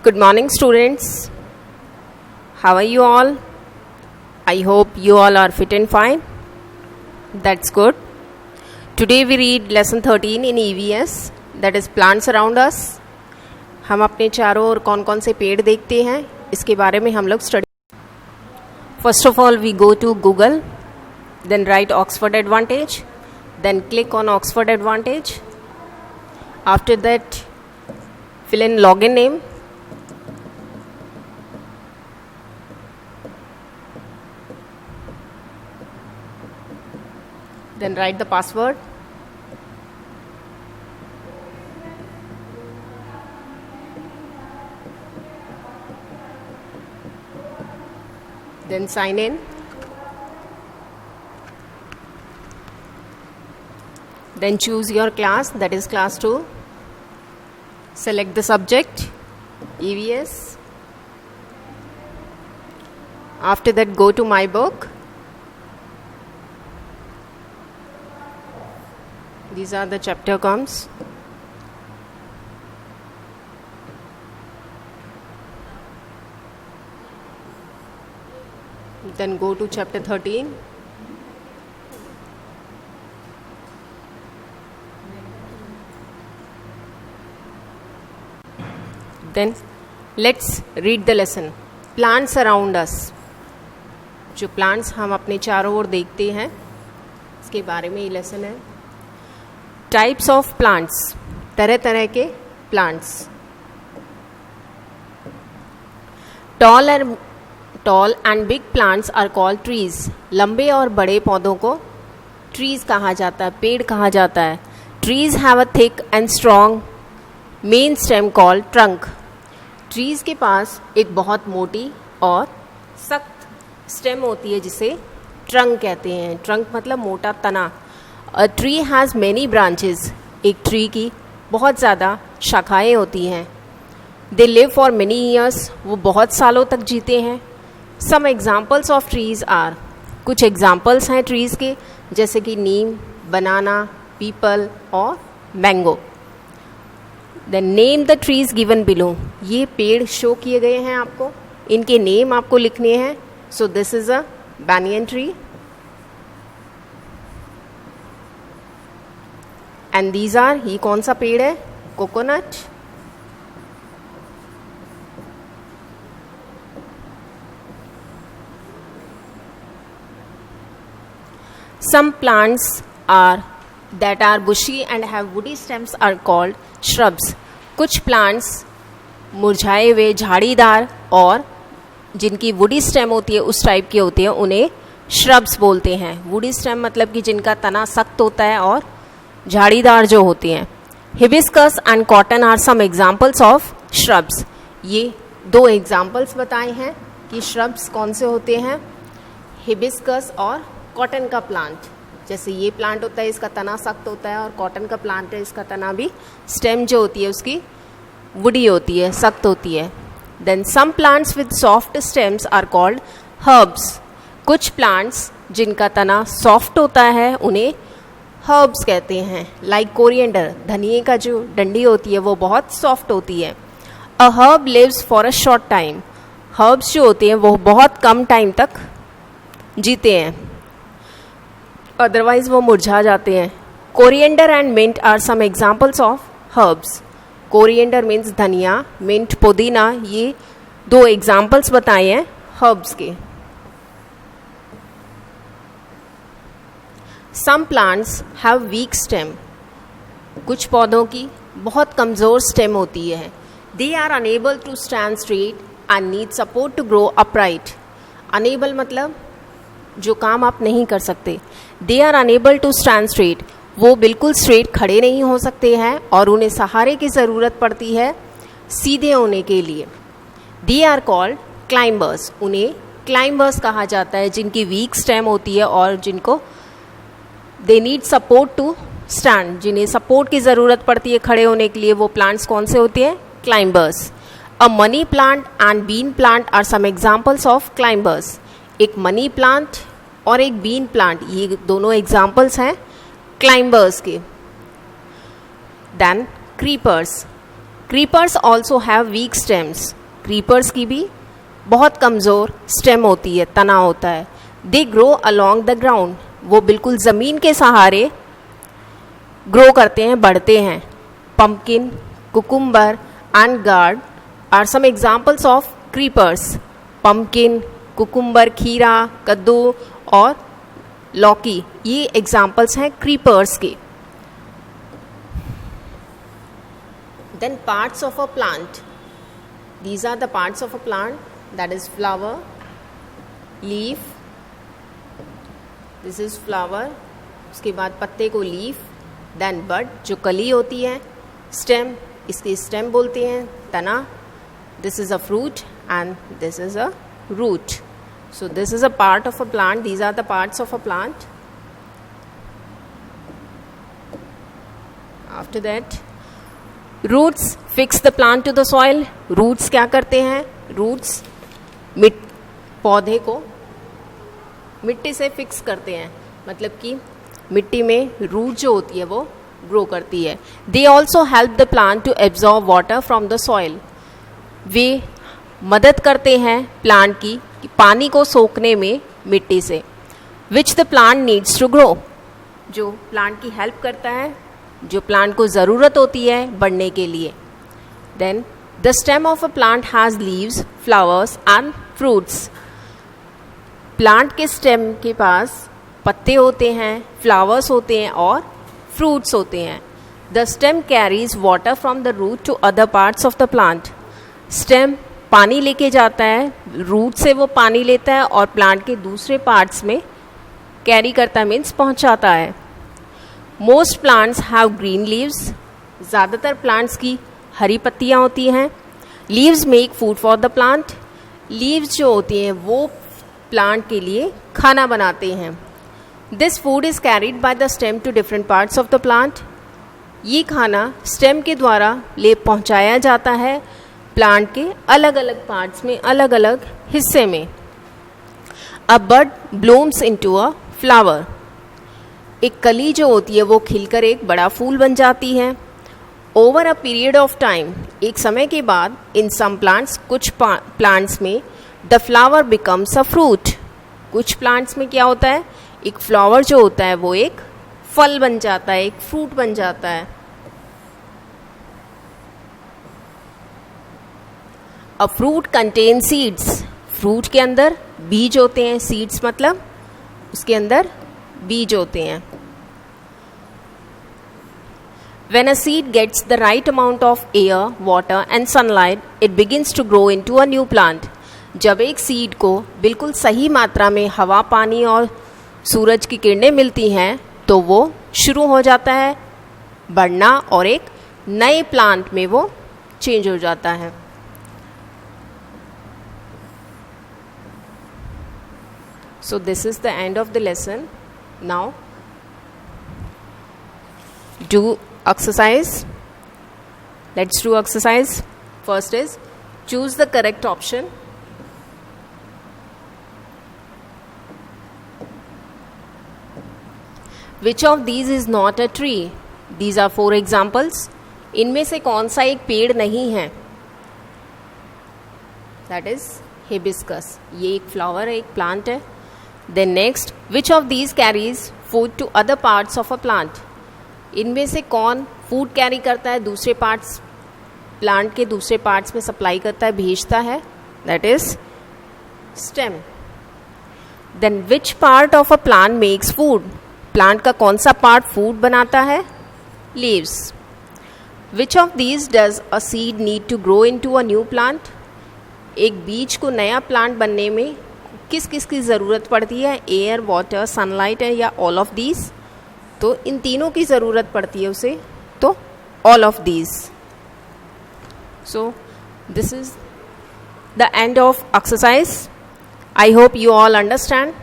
Good morning, students. How are you all? I hope you all are fit and fine. That's good. Today we read lesson 13 in EVS, that is plants around us. हम अपने चारों ओर कौन कौन से पेड़ देखते हैं इसके बारे में हम लोग study. First of all, we go to Google, then write Oxford Advantage, then click on Oxford Advantage. After that, fill in login name. Then write the password. Then sign in. Then choose your class, that is class 2. Select the subject, EVS. After that, go to my book. These are the chapter comes. Then go to chapter 13. Then let's read the lesson. Plants around us. जो plants हम अपने चारों ओर देखते हैं इसके बारे में ये लेसन है. टाइप्स ऑफ प्लांट्स, तरह तरह के plants. Tall and big plants are called trees. लंबे और बड़े पौधों को ट्रीज कहा जाता है, पेड़ कहा जाता है. Trees have a thick and strong main stem called trunk. Trees के पास एक बहुत मोटी और सख्त स्टेम होती है जिसे ट्रंक कहते हैं. ट्रंक मतलब मोटा तना. A tree has many branches. एक ट्री की बहुत ज़्यादा शाखाएं होती हैं. They live for many years. वो बहुत सालों तक जीते हैं. Some examples of trees are. कुछ एग्जाम्पल्स हैं ट्रीज़ के, जैसे कि नीम, बनाना, पीपल और mango. Then name the trees given below. ये पेड़ शो किए गए हैं आपको, इनके नेम आपको लिखने हैं. So this is a banyan tree. And these are, ये कौन सा पेड़ है? Coconut. Some plants are that are bushy and have woody stems are called shrubs. कुछ प्लांट्स मुरझाए हुए, झाड़ीदार और जिनकी वुडी स्टेम होती है उस टाइप की होती है, उन्हें श्रब्स बोलते हैं. वुडी स्टेम मतलब कि जिनका तना सख्त होता है और झाड़ीदार जो होती हैं. Hibiscus and cotton are some examples of shrubs. ये दो एग्जाम्पल्स बताए हैं कि श्रब्स कौन से होते हैं. हिबिस्कस और कॉटन का प्लांट. जैसे ये प्लांट होता है इसका तना सख्त होता है, और कॉटन का प्लांट है इसका तना भी, स्टेम जो होती है उसकी वुडी होती है, सख्त होती है. Then some plants with soft stems are called herbs. कुछ प्लांट्स जिनका तना सॉफ्ट होता है उन्हें हर्ब्स कहते हैं. लाइक कोरिएंडर, धनिए का जो डंडी होती है वो बहुत सॉफ्ट होती है. A herb lives for a short time. Herbs जो होते हैं वो बहुत कम टाइम तक जीते हैं, अदरवाइज वो मुरझा जाते हैं. Coriander and mint are some examples of herbs. Coriander means धनिया, मिंट पुदीना, ये दो एग्जाम्पल्स बताए हैं हर्ब्स के. Some plants have weak stem. कुछ पौधों की बहुत कमज़ोर स्टेम होती है. They are unable to stand straight and need support to grow upright. Unable मतलब जो काम आप नहीं कर सकते. They are unable to stand straight, वो बिल्कुल स्ट्रेट खड़े नहीं हो सकते हैं और उन्हें सहारे की ज़रूरत पड़ती है सीधे होने के लिए. They are called climbers. उन्हें क्लाइंबर्स कहा जाता है जिनकी वीक स्टेम होती है और जिनको they need support to stand, जिन्हें सपोर्ट की ज़रूरत पड़ती है खड़े होने के लिए. वो प्लांट्स कौन से होते हैं? Climbers. A money plant and bean plant are some examples of climbers. एक मनी प्लांट और एक बीन प्लांट, ये दोनों एग्जाम्पल्स हैं क्लाइंबर्स के. Then creepers. Creepers also have weak stems, creepers की भी बहुत कमज़ोर स्टेम होती है, तना होता है. They grow along the ground, वो बिल्कुल ज़मीन के सहारे ग्रो करते हैं, बढ़ते हैं. Pumpkin, cucumber and gourd are some examples of creepers. Pumpkin, cucumber, खीरा, कद्दू और लौकी, ये एग्जाम्पल्स हैं क्रीपर्स के. Then parts of a plant, these are the parts of a plant, that is flower, leaf, this is flower, उसके बाद पत्ते को leaf, then bud जो कली होती है, stem, इसके stem बोलते हैं, तना, this is a fruit and this is a root. So this is a part of a plant, these are the parts of a plant. After that, roots fix the plant to the soil. Roots क्या करते हैं? Roots पौधे को मिट्टी से fix करते हैं, मतलब कि मिट्टी में रूट जो होती है वो ग्रो करती है. They also help the plant to absorb water from the soil, वे मदद करते हैं प्लांट की पानी को सोखने में मिट्टी से. Which the plant needs to grow, जो प्लांट की हेल्प करता है, जो प्लांट को ज़रूरत होती है बढ़ने के लिए. Then the stem of a plant has leaves, flowers and fruits. Plant के स्टेम के पास पत्ते होते हैं, फ्लावर्स होते हैं और फ्रूट्स होते हैं. The stem carries water from the root to other parts of the plant. Stem पानी लेके जाता है, रूट से वो पानी लेता है और प्लांट के दूसरे पार्ट्स में कैरी करता है, मीन्स पहुंचाता है. Most plants have green leaves, ज़्यादातर प्लांट्स की हरी पत्तियाँ होती हैं. Leaves make food for the plant, leaves जो होती हैं वो प्लांट के लिए खाना बनाते हैं. This food is carried by the stem to different parts of the plant, ये खाना स्टेम के द्वारा ले पहुँचाया जाता है प्लांट के अलग अलग पार्ट्स में, अलग अलग हिस्से में. अ बड ब्लूम्स इनटू अ फ्लावर, एक कली जो होती है वो खिलकर एक बड़ा फूल बन जाती है. Over a period of time, एक समय के बाद, इन सम प्लांट्स, कुछ प्लांट्स में, the flower becomes a fruit, कुछ प्लांट्स में क्या होता है, एक फ्लावर जो होता है वो एक फल बन जाता है, एक फ्रूट बन जाता है. A fruit contain seeds, fruit के अंदर बीज होते हैं, सीड्स मतलब उसके अंदर बीज होते हैं. When a seed gets the right amount of air, water and sunlight, it begins to grow into a new plant. जब एक सीड को बिल्कुल सही मात्रा में हवा, पानी और सूरज की किरणें मिलती हैं तो वो शुरू हो जाता है बढ़ना और एक नए प्लांट में वो चेंज हो जाता है. So this is the end of the lesson. Now do exercise. Let's do exercise. First is choose the correct option. Which of these is not a tree? These are 4 examples. इनमें से कौन सा एक पेड़ नहीं है? That is hibiscus. ये एक फ्लावर है, एक प्लांट है. Then next, which of these carries food to other parts of a plant? इनमें से कौन फूड कैरी करता है, दूसरे पार्ट्स, प्लांट के दूसरे पार्ट्स में सप्लाई करता है, भेजता है? That is stem. Then which part of a plant makes food? Plant का कौन सा पार्ट फूड बनाता है? Leaves. Which of these does a seed need to grow into a new plant? एक बीज को नया प्लांट बनने में किस किस की ज़रूरत पड़ती है? एयर, वाटर, सनलाइट है या ऑल ऑफ दीज? तो इन तीनों की ज़रूरत पड़ती है उसे, तो all of these. So this is the end of exercise. I hope you all understand.